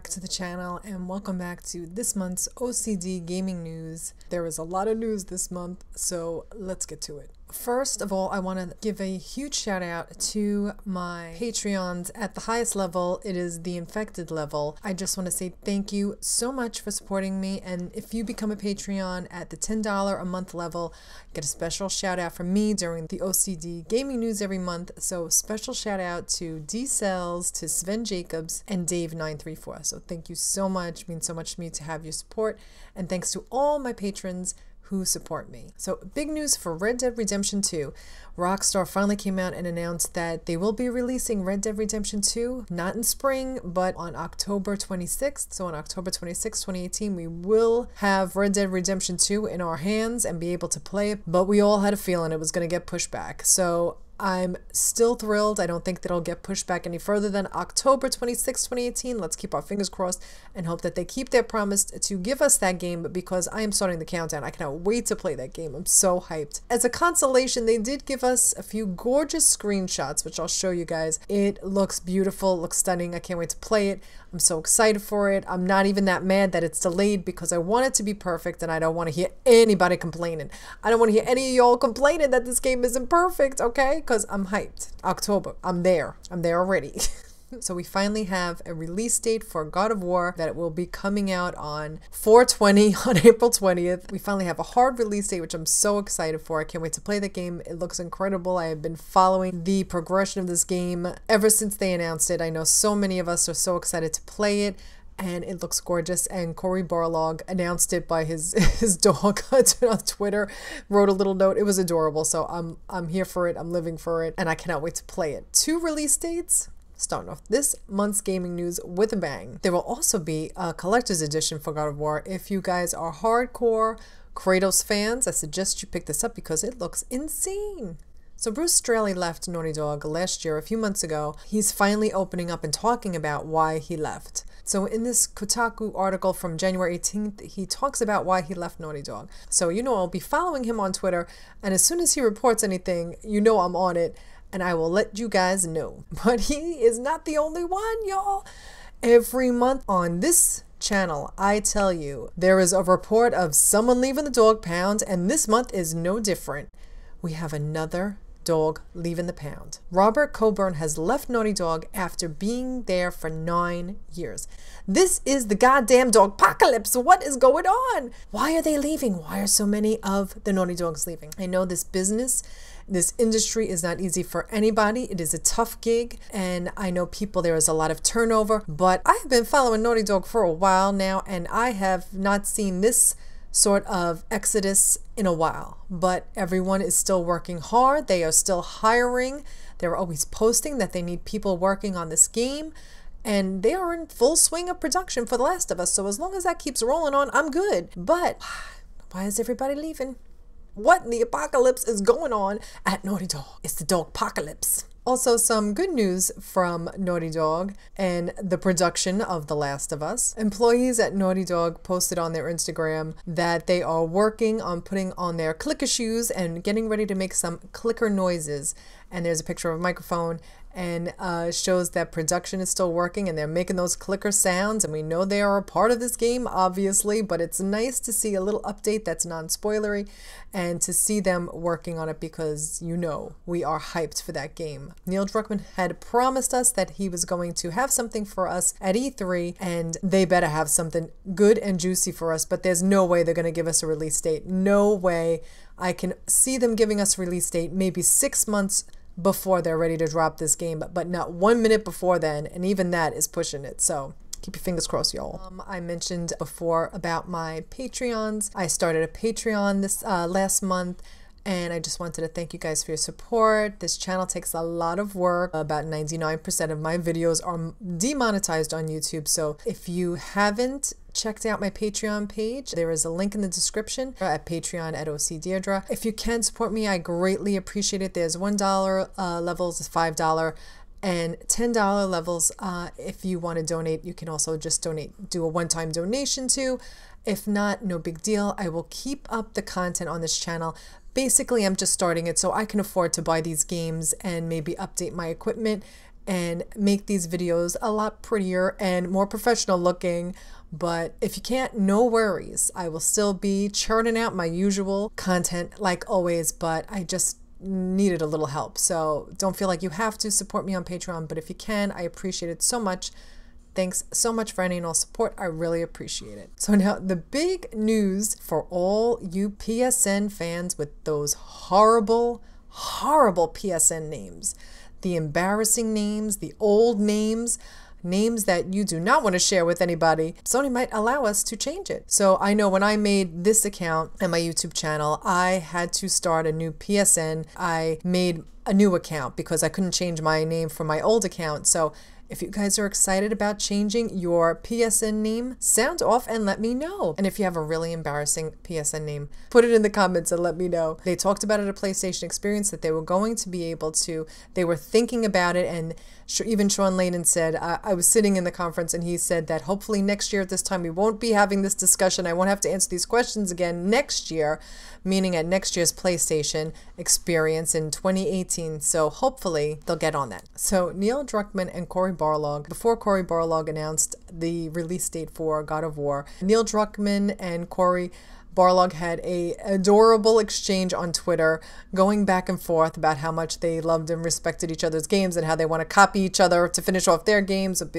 back to the channel and welcome back to this month's O.C.D gaming news. There is a lot of news this month, so let's get to it. First of all, I want to give a huge shout out to my Patreons at the highest level. It is the infected level. I just want to say thank you so much for supporting me, and if you become a Patreon at the $10 a month level, get a special shout out from me during the O.C.D gaming news every month. So special shout out to D Cells, to Sven Jacobs, and Dave934. So thank you so much. It means so much to me to have your support, and thanks to all my patrons who support me. So big news for Red Dead Redemption 2. Rockstar finally came out and announced that they will be releasing Red Dead Redemption 2, not in spring, but on October 26th. So on October 26th, 2018, we will have Red Dead Redemption 2 in our hands and be able to play it, but we all had a feeling it was going to get pushed back. So I'm still thrilled. I don't think that it'll get pushed back any further than October 26, 2018. Let's keep our fingers crossed and hope that they keep their promise to give us that game, because I am starting the countdown. I cannot wait to play that game. I'm so hyped. As a consolation, they did give us a few gorgeous screenshots, which I'll show you guys. It looks beautiful, looks stunning. I can't wait to play it. I'm so excited for it. I'm not even that mad that it's delayed, because I want it to be perfect and I don't want to hear anybody complaining. I don't want to hear any of y'all complaining that this game isn't perfect, okay? Because I'm hyped. October, I'm there already. So we finally have a release date for God of War that will be coming out on 4/20 on April 20th. We finally have a hard release date, which I'm so excited for. I can't wait to play the game. It looks incredible. I have been following the progression of this game ever since they announced it. I know so many of us are so excited to play it, and it looks gorgeous. And Cory Barlog announced it by his dog on Twitter, wrote a little note. It was adorable. So I'm here for it. I'm living for it, and I cannot wait to play it. 2 release dates, starting off this month's gaming news with a bang. There will also be a collector's edition for God of War. If you guys are hardcore Kratos fans, I suggest you pick this up because it looks insane. So Bruce Straley left Naughty Dog last year, a few months ago. He's finally opening up and talking about why he left. So in this Kotaku article from January 18th, he talks about why he left Naughty Dog. So I'll be following him on Twitter, and as soon as he reports anything, I'm on it, and I will let you guys know. But he is not the only one, y'all. Every month on this channel, I tell you, there is a report of someone leaving the dog pound, and this month is no different. We have another dog leaving the pound. Robert Coburn has left Naughty Dog after being there for 9 years. This is the goddamn dog apocalypse. What is going on? Why are they leaving? Why are so many of the Naughty Dogs leaving? I know this industry is not easy for anybody. It is a tough gig, and I know there is a lot of turnover, but I have been following Naughty Dog for a while now, and I have not seen this sort of exodus in a while. But everyone is still working hard. They are still hiring. They're always posting that they need people working on this game, and they are in full swing of production for The Last of Us. So as long as that keeps rolling on, I'm good. But why is everybody leaving? What in the apocalypse is going on at Naughty Dog? It's the dog apocalypse. Also, some good news from Naughty Dog and the production of The Last of Us. Employees at Naughty Dog posted on their Instagram that they are working on putting on their clicker shoes and getting ready to make some clicker noises. And there's a picture of a microphone, and shows that production is still working and they're making those clicker sounds, and we know they are a part of this game, obviously, but it's nice to see a little update that's non-spoilery and to see them working on it, because we are hyped for that game. Neil Druckmann had promised us that he was going to have something for us at E3, and they better have something good and juicy for us, but there's no way they're going to give us a release date. No way. I can see them giving us a release date maybe 6 months before they're ready to drop this game, but not 1 minute before then, and even that is pushing it. So keep your fingers crossed, y'all. I mentioned before about my Patreons. I started a Patreon this last month, and I just wanted to thank you guys for your support. This channel takes a lot of work. About 99% of my videos are demonetized on YouTube. So if you haven't checked out my Patreon page, there is a link in the description at Patreon at O.C.Deidre. If you can support me, I greatly appreciate it. There's $1 levels, $5, and $10 levels. If you want to donate, you can also just do a one-time donation too. If not, no big deal. I will keep up the content on this channel. Basically, I'm just starting it so I can afford to buy these games and maybe update my equipment and make these videos a lot prettier and more professional looking. But if you can't, no worries. I will still be churning out my usual content like always, but I just needed a little help. So don't feel like you have to support me on Patreon, but if you can, I appreciate it so much. Thanks so much for any and all support. I really appreciate it. So now the big news for all you PSN fans with those horrible, horrible PSN names, the embarrassing names, the old names, names that you do not want to share with anybody, Sony might allow us to change it. So I know when I made this account and my YouTube channel, I had to start a new PSN. I made a new account because I couldn't change my name from my old account. So if you guys are excited about changing your PSN name, sound off and let me know. And if you have a really embarrassing PSN name, put it in the comments and let me know. They talked about it at PlayStation Experience that they were going to be able to, they were thinking about it, and even Sean Layden said, I was sitting in the conference and he said that hopefully next year at this time we won't be having this discussion. I won't have to answer these questions again next year, meaning at next year's PlayStation Experience in 2018. So hopefully they'll get on that. So Neil Druckmann and Cory Barlog, before Cory Barlog announced the release date for God of War, Neil Druckmann and Cory Barlog had a adorable exchange on Twitter going back and forth about how much they loved and respected each other's games and how they want to copy each other to finish off their games of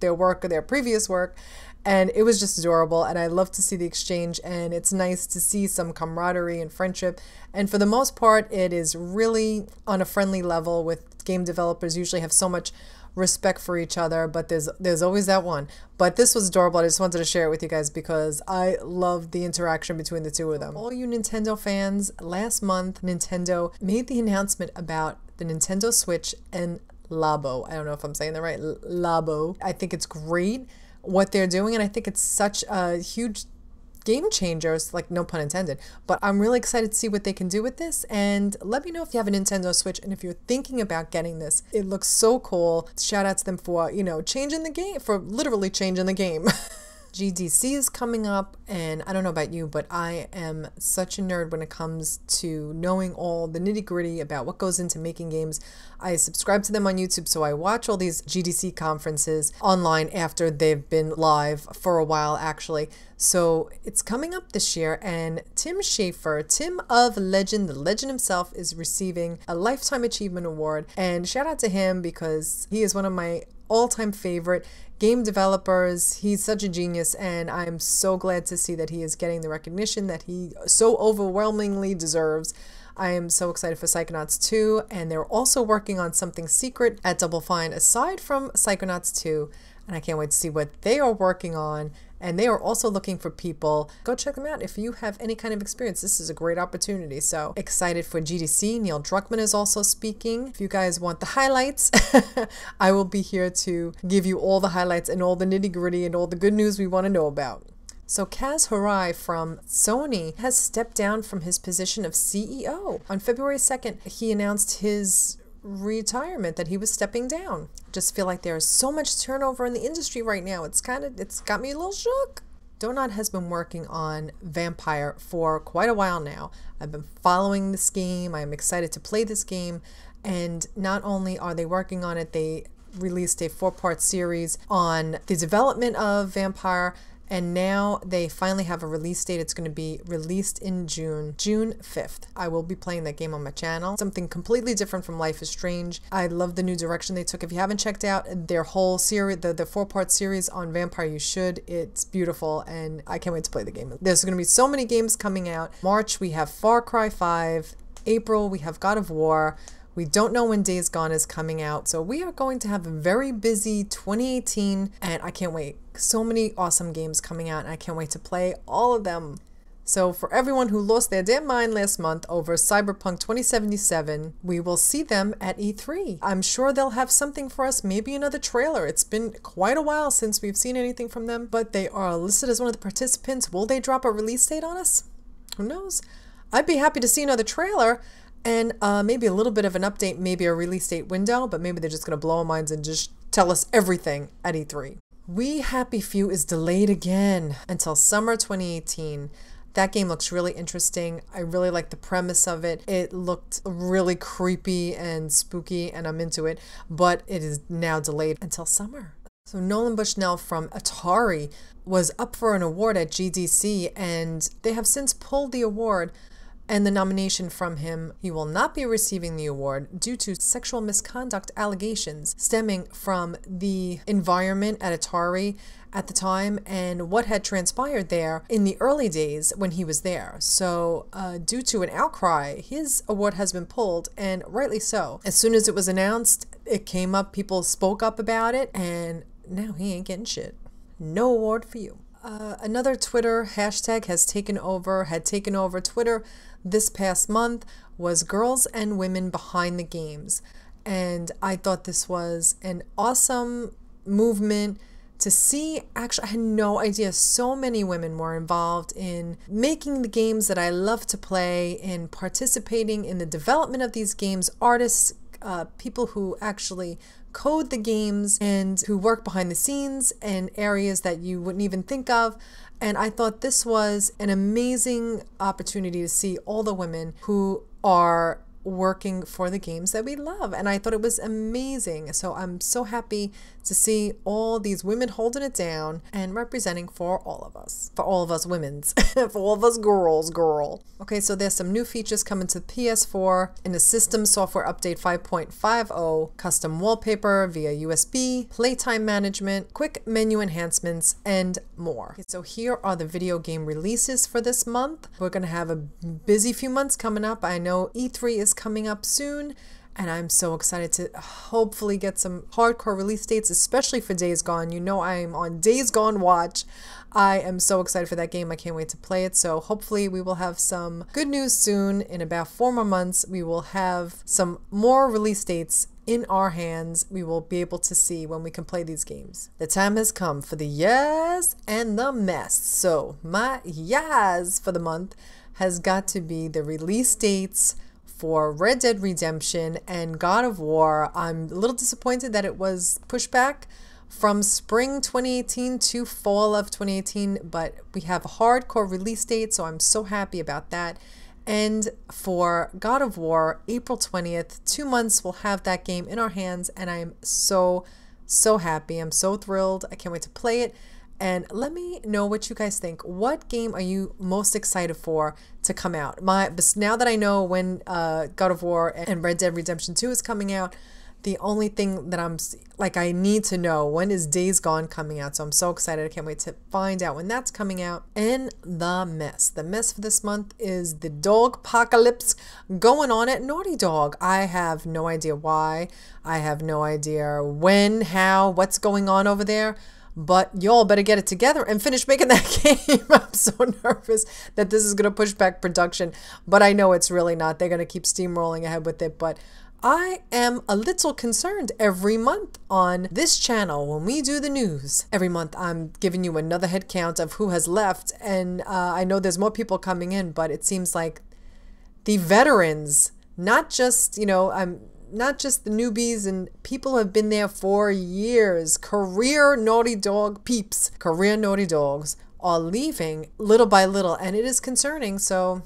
their work or their previous work. And it was just adorable, and I love to see the exchange, and it's nice to see some camaraderie and friendship. And for the most part, it is really on a friendly level. With game developers usually have so much respect for each other, but there's always that one. But this was adorable. I just wanted to share it with you guys because I love the interaction between the two of them. All you Nintendo fans, last month Nintendo made the announcement about the Nintendo Switch and Labo. I don't know if I'm saying that right. Labo. I think it's great what they're doing, and I think it's such a huge game changers, like no pun intended, but I'm really excited to see what they can do with this. And let me know if you have a Nintendo Switch and if you're thinking about getting this. It looks so cool. Shout out to them for, you know, changing the game, for literally changing the game. GDC is coming up, and I don't know about you, but I am such a nerd when it comes to knowing all the nitty-gritty about what goes into making games. I subscribe to them on YouTube, so I watch all these GDC conferences online after they've been live for a while, actually. So it's coming up this year, and Tim Schafer, Tim of Legend, the legend himself, is receiving a Lifetime Achievement Award. And shout out to him because he is one of my all-time favorite game developers. He's such a genius, and I'm so glad to see that he is getting the recognition that he so overwhelmingly deserves. I am so excited for Psychonauts 2, and they're also working on something secret at Double Fine aside from Psychonauts 2, and I can't wait to see what they are working on. And they are also looking for people. Go check them out if you have any kind of experience. This is a great opportunity. So excited for GDC. Neil Druckmann is also speaking. If you guys want the highlights, I will be here to give you all the highlights and all the nitty-gritty and all the good news we want to know about. So Kaz Hirai from Sony has stepped down from his position of CEO. On February 2nd, he announced his retirement, that he was stepping down. Just feel like there's so much turnover in the industry right now. It's got me a little shook. Donut has been working on Vampire for quite a while now. I've been following this game. I'm excited to play this game. And not only are they working on it, they released a 4-part series on the development of Vampire. And now they finally have a release date. It's going to be released in June 5th. I will be playing that game on my channel. Something completely different from Life is Strange. I love the new direction they took. If you haven't checked out their whole series, the 4-part series on Vampire, you should. It's beautiful, and I can't wait to play the game. There's going to be so many games coming out. March, we have Far Cry 5. April, we have God of War. We don't know when Days Gone is coming out, so we are going to have a very busy 2018, and I can't wait. So many awesome games coming out, and I can't wait to play all of them. So for everyone who lost their damn mind last month over Cyberpunk 2077, we will see them at E3. I'm sure they'll have something for us, maybe another trailer. It's been quite a while since we've seen anything from them, but they are listed as one of the participants. Will they drop a release date on us? Who knows? I'd be happy to see another trailer. And maybe a little bit of an update, maybe a release date window, but maybe they're just going to blow our minds and just tell us everything at E3. We Happy Few is delayed again until summer 2018. That game looks really interesting. I really like the premise of it. It looked really creepy and spooky, and I'm into it, but it is now delayed until summer. So Nolan Bushnell from Atari was up for an award at GDC, and they have since pulled the award and the nomination from him. He will not be receiving the award due to sexual misconduct allegations stemming from the environment at Atari at the time and what had transpired there in the early days when he was there. So due to an outcry, his award has been pulled, and rightly so. As soon as it was announced, it came up, people spoke up about it, and now he ain't getting shit. No award for you. Another Twitter hashtag had taken over Twitter this past month was Girls and Women Behind the Games. And I thought this was an awesome movement to see. Actually, I had no idea so many women were involved in making the games that I love to play, in participating in the development of these games, artists, people who actually code the games and who work behind the scenes in areas that you wouldn't even think of. And I thought this was an amazing opportunity to see all the women who are working for the games that we love. And I thought it was amazing. So I'm so happy to see all these women holding it down and representing for all of us women's, for all of us girls. Okay, so there's some new features coming to PS4 in the system software update 5.50, custom wallpaper via USB, playtime management, quick menu enhancements, and more. Okay, so here are the video game releases for this month. We're going to have a busy few months coming up. I know E3 is coming up soon, and I'm so excited to hopefully get some hardcore release dates, especially for Days Gone. You know I'm on Days Gone watch. I am so excited for that game. I can't wait to play it. So hopefully we will have some good news soon. In about 4 more months, we will have some more release dates in our hands. We will be able to see when we can play these games. The time has come for the yes and the mess. So my yes for the month has got to be the release dates for Red Dead Redemption and God of War. I'm a little disappointed that it was pushed back from spring 2018 to fall of 2018, but we have a hardcore release date, so I'm so happy about that. And for God of War, April 20th, 2 months, we'll have that game in our hands, and I'm so happy. I'm so thrilled. I can't wait to play it. And let me know what you guys think. What game are you most excited for to come out? Now that I know when God of War and Red Dead Redemption 2 is coming out, the only thing that I need to know, when is Days Gone coming out? So I'm so excited. I can't wait to find out when that's coming out. And the mess for this month is the dog apocalypse going on at Naughty Dog. I have no idea why. I have no idea when, how, what's going on over there. But y'all better get it together and finish making that game. I'm so nervous that this is going to push back production, but I know it's really not. They're going to keep steamrolling ahead with it. But I am a little concerned every month on this channel when we do the news. Every month I'm giving you another head count of who has left. And I know there's more people coming in, but it seems like the veterans, not just, not just the newbies, and people who have been there for years, career Naughty Dog peeps, career Naughty Dogs are leaving little by little, and it is concerning. So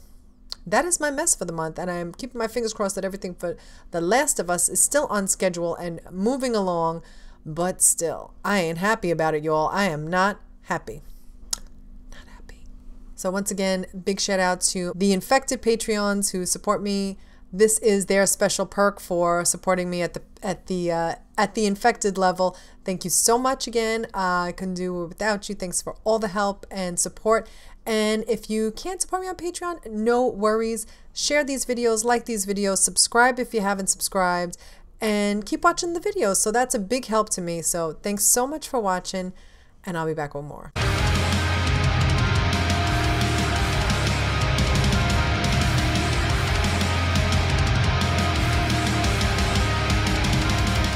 that is my mess for the month, and I'm keeping my fingers crossed that everything for The Last of Us is still on schedule and moving along, but still, I ain't happy about it, y'all. I am not happy. Not happy. So once again, big shout out to the infected Patreons who support me. This is their special perk for supporting me at the infected level. Thank you so much again. I couldn't do it without you. Thanks for all the help and support. And if you can't support me on Patreon, no worries. Share these videos, like these videos, subscribe if you haven't subscribed, and keep watching the videos. So that's a big help to me. So thanks so much for watching, and I'll be back with more.